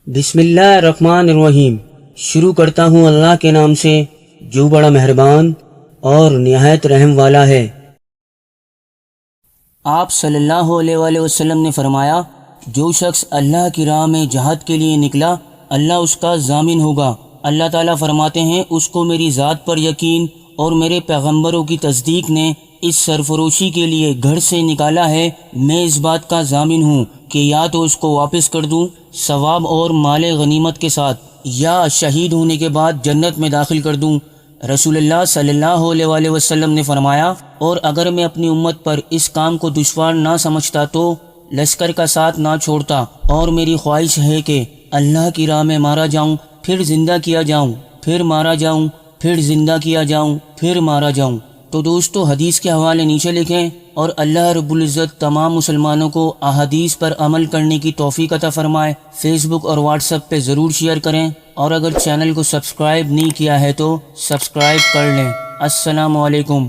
بسم اللہ الرحمن الرحیم۔ شروع کرتا ہوں اللہ کے نام سے جو بڑا مہربان اور نہایت رحم والا ہے۔ آپ صلی اللہ علیہ وآلہ وسلم نے فرمایا، جو شخص اللہ کی راہ میں جہاد کے لیے نکلا اللہ اس کا ضامن ہوگا۔ اللہ تعالیٰ فرماتے ہیں، اس کو میری ذات پر یقین اور میرے پیغمبروں کی تصدیق نے اس سرفروشی کے لیے گھر سے نکالا ہے، میں اس بات کا ضامن ہوں کہ یا تو اس کو واپس کر دوں ثواب اور مال غنیمت کے ساتھ، یا شہید ہونے کے بعد جنت میں داخل کر دوں۔ رسول اللہ صلی اللہ علیہ وآلہ وسلم نے فرمایا، اور اگر میں اپنی امت پر اس کام کو دشوار نہ سمجھتا تو لشکر کا ساتھ نہ چھوڑتا، اور میری خواہش ہے کہ اللہ کی راہ میں مارا جاؤں، پھر زندہ کیا جاؤں، پھر مارا جاؤں، پھر زندہ کیا جاؤں، پھر مارا جاؤں۔ تو دوستو، حدیث کے حوالے نیچے لکھیں، اور اللہ رب العزت تمام مسلمانوں کو احادیث پر عمل کرنے کی توفیق عطا فرمائے۔ فیس بک اور واٹس ایپ پہ ضرور شیئر کریں، اور اگر چینل کو سبسکرائب نہیں کیا ہے تو سبسکرائب کر لیں۔ السلام علیکم۔